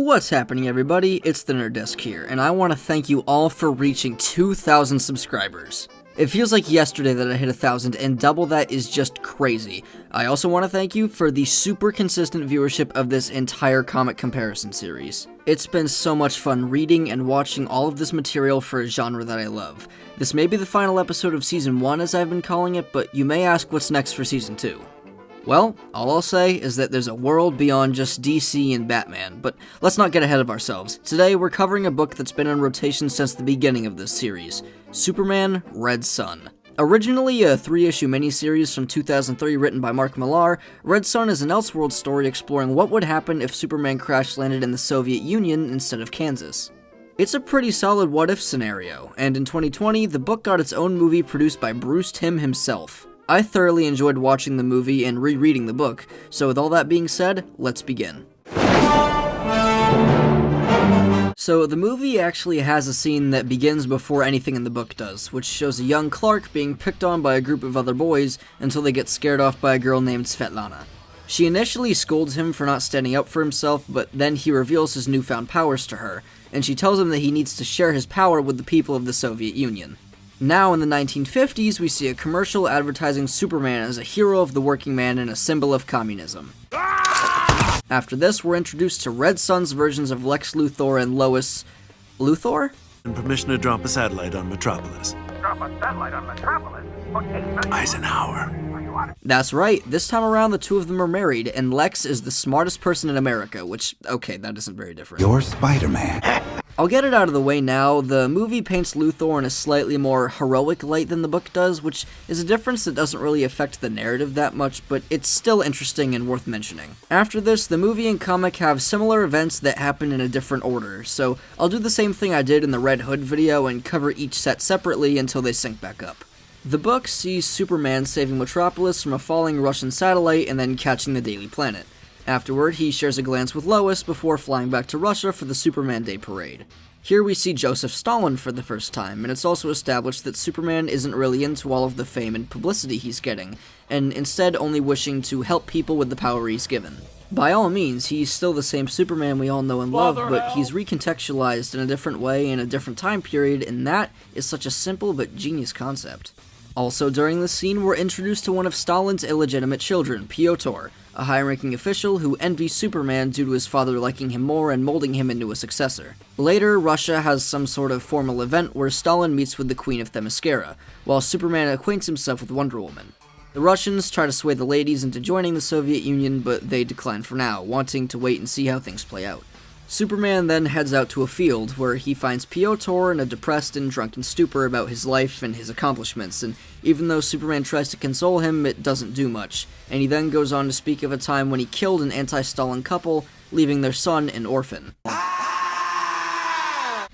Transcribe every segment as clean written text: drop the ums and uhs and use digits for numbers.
What's happening, everybody? It's the Nerd Desk here, and I want to thank you all for reaching 2,000 subscribers. It feels like yesterday that I hit 1,000, and double that is just crazy. I also want to thank you for the super consistent viewership of this entire comic comparison series. It's been so much fun reading and watching all of this material for a genre that I love. This may be the final episode of Season 1, as I've been calling it, but you may ask what's next for Season 2. Well, all I'll say is that there's a world beyond just DC and Batman, but let's not get ahead of ourselves. Today, we're covering a book that's been on rotation since the beginning of this series, Superman: Red Son. Originally a 3-issue miniseries from 2003 written by Mark Millar, Red Son is an Elseworld story exploring what would happen if Superman crash-landed in the Soviet Union instead of Kansas. It's a pretty solid what-if scenario, and in 2020, the book got its own movie produced by Bruce Timm himself. I thoroughly enjoyed watching the movie and rereading the book, so with all that being said, let's begin. So the movie actually has a scene that begins before anything in the book does, which shows a young Clark being picked on by a group of other boys until they get scared off by a girl named Svetlana. She initially scolds him for not standing up for himself, but then he reveals his newfound powers to her, and she tells him that he needs to share his power with the people of the Soviet Union. Now, in the 1950s, we see a commercial advertising Superman as a hero of the working man and a symbol of communism. After this, we're introduced to Red Son's versions of Lex Luthor and Lois... Luthor? And permission to drop a satellite on Metropolis. Drop a satellite on Metropolis? Okay, Eisenhower. That's right, this time around the two of them are married, and Lex is the smartest person in America, which, okay, that isn't very different. You're Spider-Man. I'll get it out of the way now. The movie paints Luthor in a slightly more heroic light than the book does, which is a difference that doesn't really affect the narrative that much, but it's still interesting and worth mentioning. After this, the movie and comic have similar events that happen in a different order, so I'll do the same thing I did in the Red Hood video and cover each set separately until they sync back up. The book sees Superman saving Metropolis from a falling Russian satellite and then catching the Daily Planet. Afterward, he shares a glance with Lois before flying back to Russia for the Superman Day Parade. Here we see Joseph Stalin for the first time, and it's also established that Superman isn't really into all of the fame and publicity he's getting, and instead only wishing to help people with the power he's given. By all means, he's still the same Superman we all know and love, but he's recontextualized in a different way in a different time period, and that is such a simple but genius concept. Also, during this scene, we're introduced to one of Stalin's illegitimate children, Pyotr, a high-ranking official who envies Superman due to his father liking him more and molding him into a successor. Later, Russia has some sort of formal event where Stalin meets with the Queen of Themyscira, while Superman acquaints himself with Wonder Woman. The Russians try to sway the ladies into joining the Soviet Union, but they decline for now, wanting to wait and see how things play out. Superman then heads out to a field, where he finds Pyotr in a depressed and drunken stupor about his life and his accomplishments, and even though Superman tries to console him, it doesn't do much, and he then goes on to speak of a time when he killed an anti-Stalin couple, leaving their son an orphan.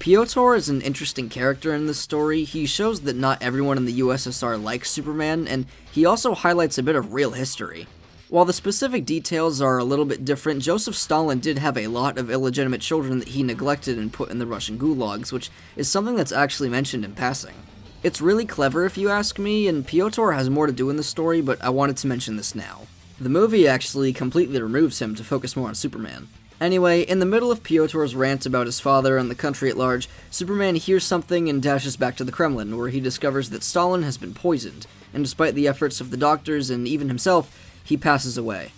Pyotr is an interesting character in this story. He shows that not everyone in the USSR likes Superman, and he also highlights a bit of real history. While the specific details are a little bit different, Joseph Stalin did have a lot of illegitimate children that he neglected and put in the Russian gulags, which is something that's actually mentioned in passing. It's really clever if you ask me, and Pyotr has more to do in the story, but I wanted to mention this now. The movie actually completely removes him to focus more on Superman. Anyway, in the middle of Pyotr's rant about his father and the country at large, Superman hears something and dashes back to the Kremlin, where he discovers that Stalin has been poisoned, and despite the efforts of the doctors and even himself, he passes away.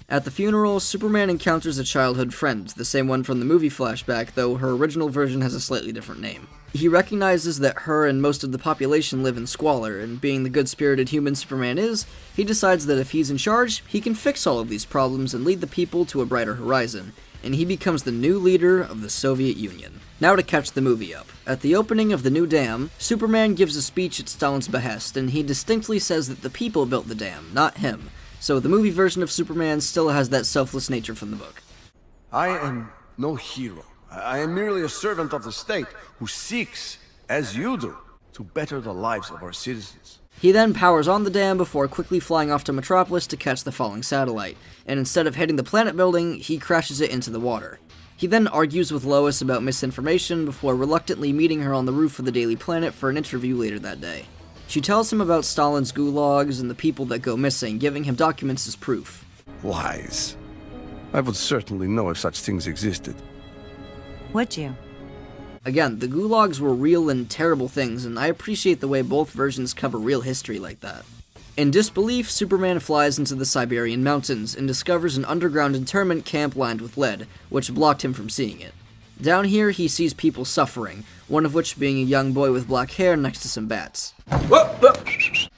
At the funeral, Superman encounters a childhood friend, the same one from the movie flashback, though her original version has a slightly different name. He recognizes that her and most of the population live in squalor, and being the good-spirited human Superman is, he decides that if he's in charge, he can fix all of these problems and lead the people to a brighter horizon, and he becomes the new leader of the Soviet Union. Now to catch the movie up. At the opening of the new dam, Superman gives a speech at Stalin's behest, and he distinctly says that the people built the dam, not him. So the movie version of Superman still has that selfless nature from the book. I am no hero. I am merely a servant of the state who seeks, as you do, to better the lives of our citizens. He then powers on the dam before quickly flying off to Metropolis to catch the falling satellite, and instead of hitting the planet building, he crashes it into the water. He then argues with Lois about misinformation before reluctantly meeting her on the roof of the Daily Planet for an interview later that day. She tells him about Stalin's gulags and the people that go missing, giving him documents as proof. Lies. I would certainly know if such things existed. Would you? Again, the gulags were real and terrible things, and I appreciate the way both versions cover real history like that. In disbelief, Superman flies into the Siberian mountains and discovers an underground internment camp lined with lead, which blocked him from seeing it. Down here, he sees people suffering, one of which being a young boy with black hair next to some bats.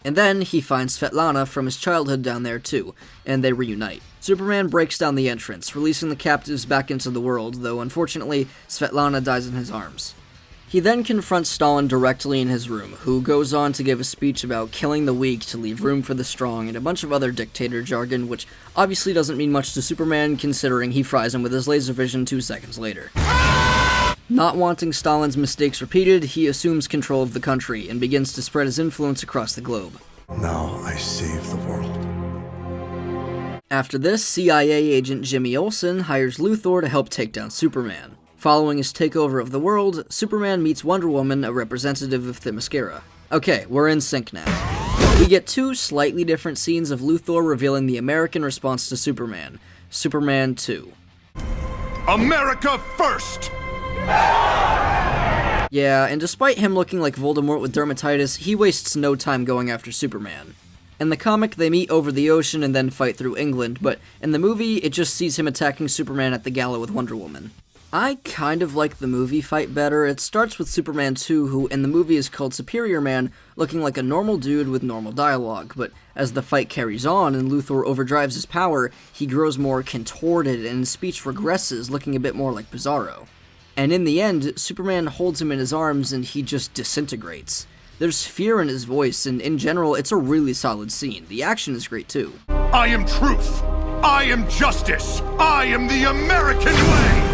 And then he finds Svetlana from his childhood down there too, and they reunite. Superman breaks down the entrance, releasing the captives back into the world, though unfortunately, Svetlana dies in his arms. He then confronts Stalin directly in his room, who goes on to give a speech about killing the weak to leave room for the strong, and a bunch of other dictator jargon, which obviously doesn't mean much to Superman, considering he fries him with his laser vision 2 seconds later. Not wanting Stalin's mistakes repeated, he assumes control of the country, and begins to spread his influence across the globe. Now I save the world. After this, CIA agent Jimmy Olsen hires Luthor to help take down Superman. Following his takeover of the world, Superman meets Wonder Woman, a representative of Themyscira. Okay, we're in sync now. We get 2 slightly different scenes of Luthor revealing the American response to Superman, Superman 2. America first! Yeah, and despite him looking like Voldemort with dermatitis, he wastes no time going after Superman. In the comic, they meet over the ocean and then fight through England, but in the movie, it just sees him attacking Superman at the gala with Wonder Woman. I kind of like the movie fight better. It starts with Superman 2, who in the movie is called Superior Man, looking like a normal dude with normal dialogue, but as the fight carries on and Luthor overdrives his power, he grows more contorted and his speech regresses, looking a bit more like Bizarro. And in the end, Superman holds him in his arms and he just disintegrates. There's fear in his voice, and in general, it's a really solid scene. The action is great too. I am truth! I am justice! I am the American way!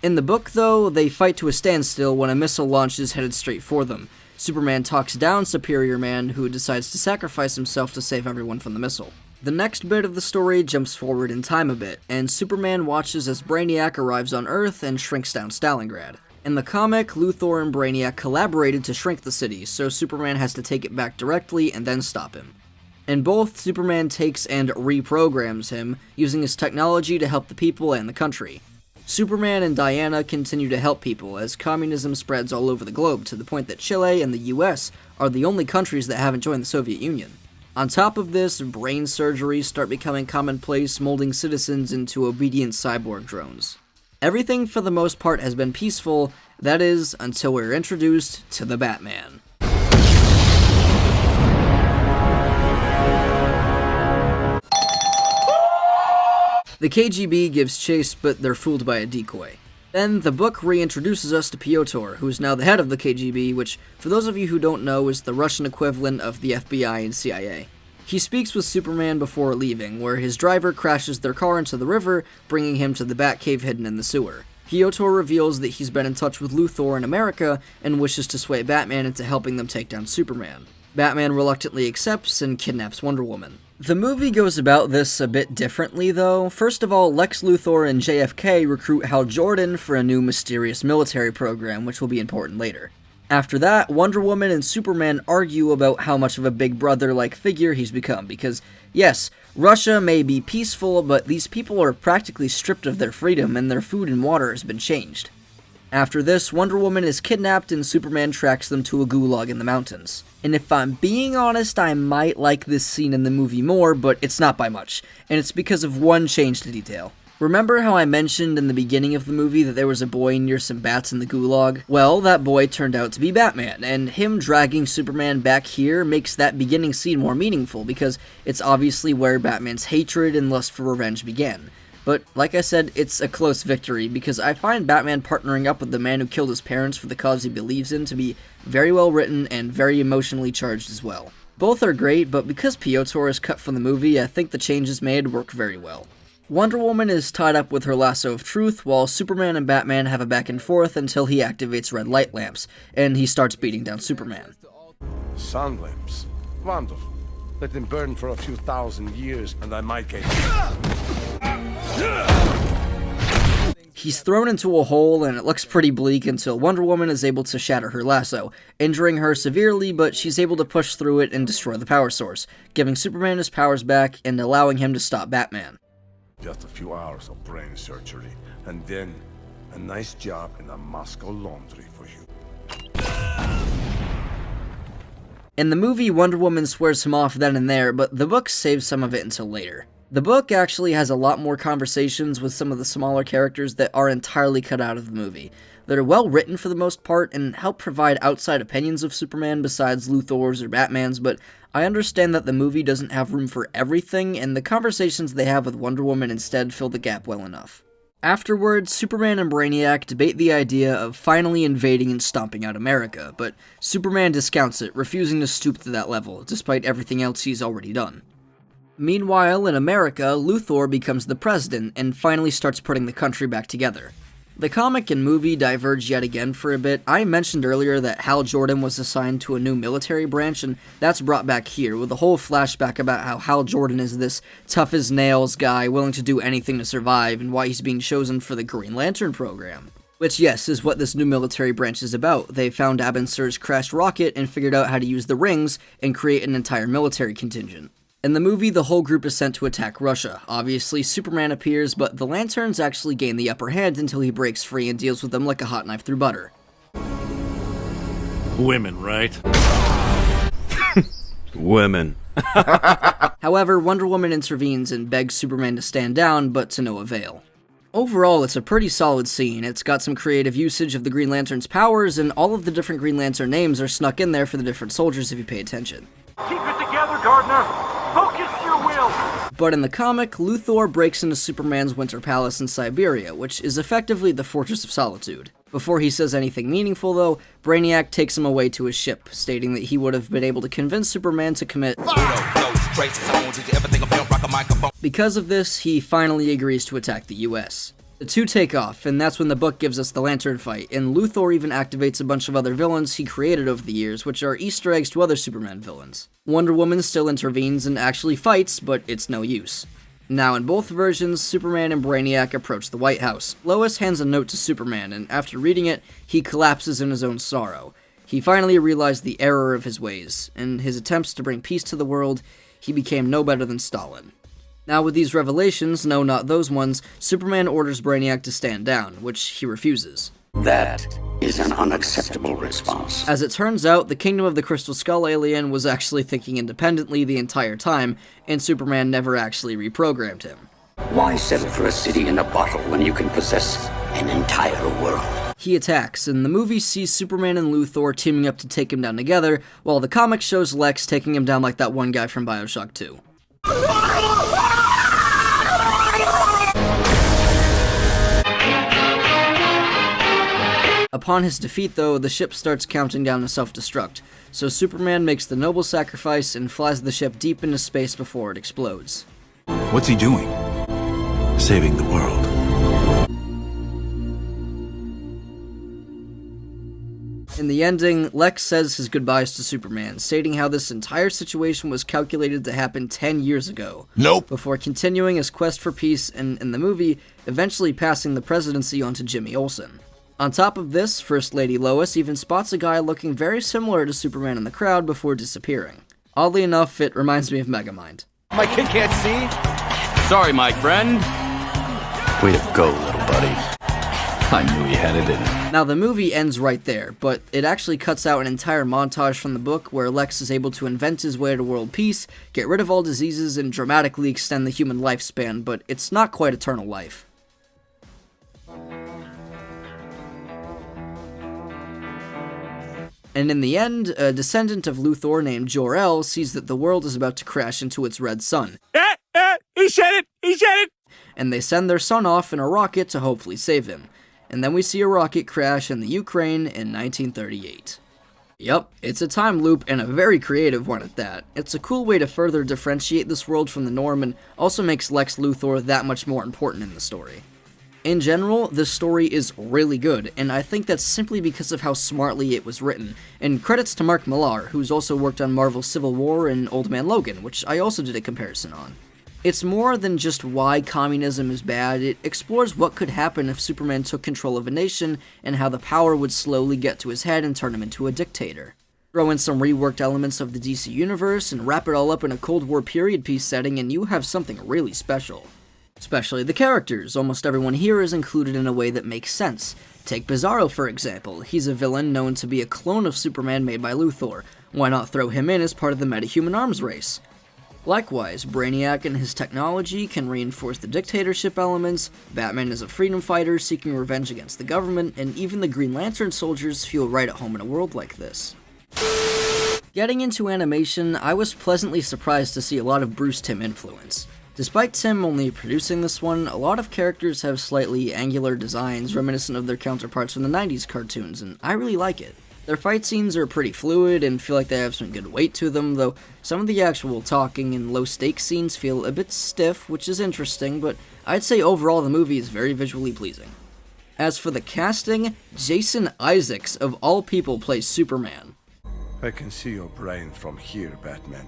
In the book, though, they fight to a standstill when a missile launches headed straight for them. Superman talks down Superior Man, who decides to sacrifice himself to save everyone from the missile. The next bit of the story jumps forward in time a bit, and Superman watches as Brainiac arrives on Earth and shrinks down Stalingrad. In the comic, Luthor and Brainiac collaborated to shrink the city, so Superman has to take it back directly and then stop him. In both, Superman takes and reprograms him, using his technology to help the people and the country. Superman and Diana continue to help people as communism spreads all over the globe to the point that Chile and the US are the only countries that haven't joined the Soviet Union. On top of this, brain surgeries start becoming commonplace, molding citizens into obedient cyborg drones. Everything for the most part has been peaceful, that is, until we're introduced to the Batman. The KGB gives chase, but they're fooled by a decoy. Then, the book reintroduces us to Pyotr, who is now the head of the KGB, which, for those of you who don't know, is the Russian equivalent of the FBI and CIA. He speaks with Superman before leaving, where his driver crashes their car into the river, bringing him to the Batcave hidden in the sewer. Pyotr reveals that he's been in touch with Luthor in America, and wishes to sway Batman into helping them take down Superman. Batman reluctantly accepts and kidnaps Wonder Woman. The movie goes about this a bit differently, though. First of all, Lex Luthor and JFK recruit Hal Jordan for a new mysterious military program, which will be important later. After that, Wonder Woman and Superman argue about how much of a big brother-like figure he's become, because, yes, Russia may be peaceful, but these people are practically stripped of their freedom and their food and water has been changed. After this, Wonder Woman is kidnapped and Superman tracks them to a gulag in the mountains. And if I'm being honest, I might like this scene in the movie more, but it's not by much, and it's because of one change to detail. Remember how I mentioned in the beginning of the movie that there was a boy near some bats in the gulag? Well, that boy turned out to be Batman, and him dragging Superman back here makes that beginning scene more meaningful, because it's obviously where Batman's hatred and lust for revenge began. But, like I said, it's a close victory, because I find Batman partnering up with the man who killed his parents for the cause he believes in to be very well written and very emotionally charged as well. Both are great, but because Pyotr is cut from the movie, I think the changes made work very well. Wonder Woman is tied up with her lasso of truth, while Superman and Batman have a back and forth until he activates red light lamps, and he starts beating down Superman. Sun lamps. Wonderful. Let them burn for a few thousand years, and I might get... He's thrown into a hole, and it looks pretty bleak until Wonder Woman is able to shatter her lasso, injuring her severely, but she's able to push through it and destroy the power source, giving Superman his powers back and allowing him to stop Batman. Just a few hours of brain surgery, and then a nice job in the Moscow laundry for you. In the movie, Wonder Woman swears him off then and there, but the book saves some of it until later. The book actually has a lot more conversations with some of the smaller characters that are entirely cut out of the movie. They're well written for the most part and help provide outside opinions of Superman besides Luthor's or Batman's, but I understand that the movie doesn't have room for everything, and the conversations they have with Wonder Woman instead fill the gap well enough. Afterwards, Superman and Brainiac debate the idea of finally invading and stomping out America, but Superman discounts it, refusing to stoop to that level, despite everything else he's already done. Meanwhile, in America, Luthor becomes the president and finally starts putting the country back together. The comic and movie diverge yet again for a bit. I mentioned earlier that Hal Jordan was assigned to a new military branch, and that's brought back here, with a whole flashback about how Hal Jordan is this tough-as-nails guy willing to do anything to survive, and why he's being chosen for the Green Lantern program. Which, yes, is what this new military branch is about. They found Abin Sur's crashed rocket and figured out how to use the rings and create an entire military contingent. In the movie, the whole group is sent to attack Russia. Obviously, Superman appears, but the Lanterns actually gain the upper hand until he breaks free and deals with them like a hot knife through butter. Women, right? Women. However, Wonder Woman intervenes and begs Superman to stand down, but to no avail. Overall, it's a pretty solid scene. It's got some creative usage of the Green Lantern's powers, and all of the different Green Lantern names are snuck in there for the different soldiers if you pay attention. Keep it together, Gardner. Focus your will. But in the comic, Luthor breaks into Superman's winter palace in Siberia, which is effectively the Fortress of Solitude. Before he says anything meaningful, though, Brainiac takes him away to his ship, stating that he would have been able to convince Superman to commit. Because of this, he finally agrees to attack the US. The two take off, and that's when the book gives us the Lantern fight, and Luthor even activates a bunch of other villains he created over the years, which are Easter eggs to other Superman villains. Wonder Woman still intervenes and actually fights, but it's no use. Now, in both versions, Superman and Brainiac approach the White House. Lois hands a note to Superman, and after reading it, he collapses in his own sorrow. He finally realized the error of his ways. In his attempts to bring peace to the world, he became no better than Stalin. Now, with these revelations, no, not those ones, Superman orders Brainiac to stand down, which he refuses. That is an unacceptable response. As it turns out, the Kingdom of the Crystal Skull alien was actually thinking independently the entire time, and Superman never actually reprogrammed him. Why settle for a city in a bottle when you can possess an entire world? He attacks, and the movie sees Superman and Luthor teaming up to take him down together, while the comic shows Lex taking him down like that one guy from Bioshock 2. Upon his defeat, though, the ship starts counting down to self-destruct, so Superman makes the noble sacrifice and flies the ship deep into space before it explodes. What's he doing? Saving the world. In the ending, Lex says his goodbyes to Superman, stating how this entire situation was calculated to happen 10 years ago. Nope. Before continuing his quest for peace and, in the movie, eventually passing the presidency on to Jimmy Olsen. On top of this, First Lady Lois even spots a guy looking very similar to Superman in the crowd before disappearing. Oddly enough, it reminds me of Megamind. My kid can't see? Sorry, my friend. Way to go, little buddy. I knew he had it in him. Now, the movie ends right there, but it actually cuts out an entire montage from the book where Lex is able to invent his way to world peace, get rid of all diseases, and dramatically extend the human lifespan, but it's not quite eternal life. And in the end, a descendant of Luthor named Jor-El sees that the world is about to crash into its red sun. He said it! He said it! And they send their son off in a rocket to hopefully save him. And then we see a rocket crash in the Ukraine in 1938. Yup, it's a time loop, and a very creative one at that. It's a cool way to further differentiate this world from the norm, and also makes Lex Luthor that much more important in the story. In general, this story is really good, and I think that's simply because of how smartly it was written, and credits to Mark Millar, who's also worked on Marvel's Civil War and Old Man Logan, which I also did a comparison on. It's more than just why communism is bad, it explores what could happen if Superman took control of a nation, and how the power would slowly get to his head and turn him into a dictator. Throw in some reworked elements of the DC universe, and wrap it all up in a Cold War period piece setting, and you have something really special. Especially the characters. Almost everyone here is included in a way that makes sense. Take Bizarro, for example. He's a villain known to be a clone of Superman made by Luthor. Why not throw him in as part of the metahuman arms race? Likewise, Brainiac and his technology can reinforce the dictatorship elements, Batman is a freedom fighter seeking revenge against the government, and even the Green Lantern soldiers feel right at home in a world like this. Getting into animation, I was pleasantly surprised to see a lot of Bruce Timm influence. Despite Timm only producing this one, a lot of characters have slightly angular designs reminiscent of their counterparts from the 90s cartoons, and I really like it. Their fight scenes are pretty fluid and feel like they have some good weight to them, though some of the actual talking and low-stakes scenes feel a bit stiff, which is interesting, but I'd say overall the movie is very visually pleasing. As for the casting, Jason Isaacs, of all people, plays Superman. I can see your brain from here, Batman,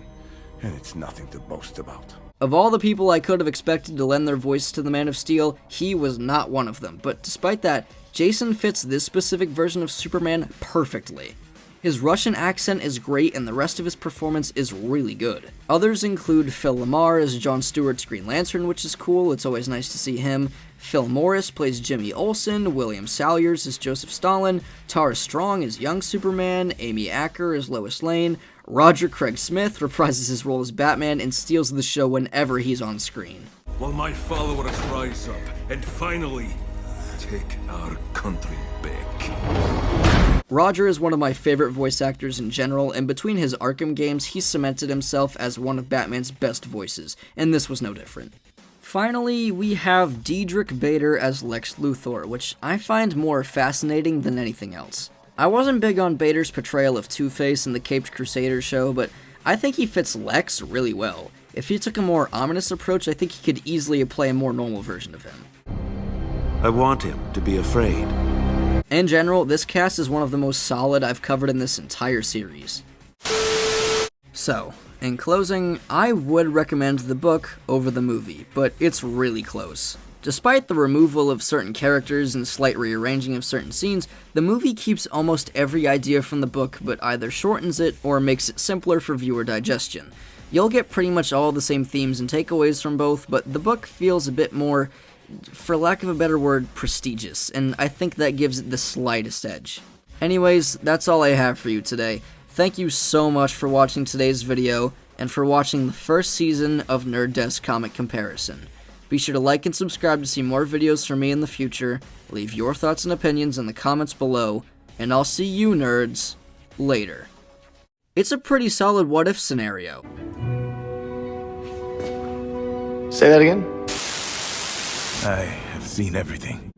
and it's nothing to boast about. Of all the people I could have expected to lend their voice to the Man of Steel, he was not one of them, but despite that, Jason fits this specific version of Superman perfectly. His Russian accent is great and the rest of his performance is really good. Others include Phil LaMarr as John Stewart's Green Lantern, which is cool, it's always nice to see him. Phil Morris plays Jimmy Olsen, William Salyers as Joseph Stalin, Tara Strong as Young Superman, Amy Acker as Lois Lane, Roger Craig Smith reprises his role as Batman and steals the show whenever he's on screen. Will my followers rise up and finally take our country back? Roger is one of my favorite voice actors in general, and between his Arkham games, he's cemented himself as one of Batman's best voices, and this was no different. Finally, we have Diedrich Bader as Lex Luthor, which I find more fascinating than anything else. I wasn't big on Bader's portrayal of Two-Face in the Caped Crusader show, but I think he fits Lex really well. If he took a more ominous approach, I think he could easily play a more normal version of him. I want him to be afraid. In general, this cast is one of the most solid I've covered in this entire series. So, in closing, I would recommend the book over the movie, but it's really close. Despite the removal of certain characters and slight rearranging of certain scenes, the movie keeps almost every idea from the book but either shortens it or makes it simpler for viewer digestion. You'll get pretty much all the same themes and takeaways from both, but the book feels a bit more, for lack of a better word, prestigious, and I think that gives it the slightest edge. Anyways, that's all I have for you today. Thank you so much for watching today's video, and for watching the first season of Nerd Desk Comic Comparison. Be sure to like and subscribe to see more videos from me in the future, leave your thoughts and opinions in the comments below, and I'll see you nerds later. It's a pretty solid what-if scenario. Say that again? I have seen everything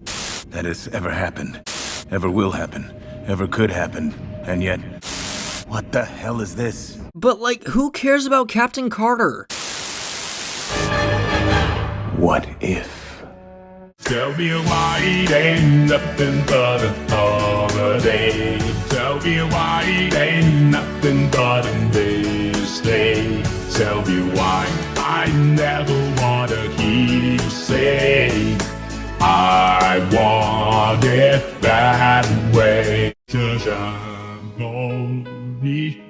that has ever happened, ever will happen, ever could happen, and yet, what the hell is this? But like, who cares about Captain Carter? What if? Sylvia White ain't nothing but a holiday. Sylvia White ain't nothing but a mistake. Sylvia White, I never wanna hear you say I want it that way. 'Cause I'm only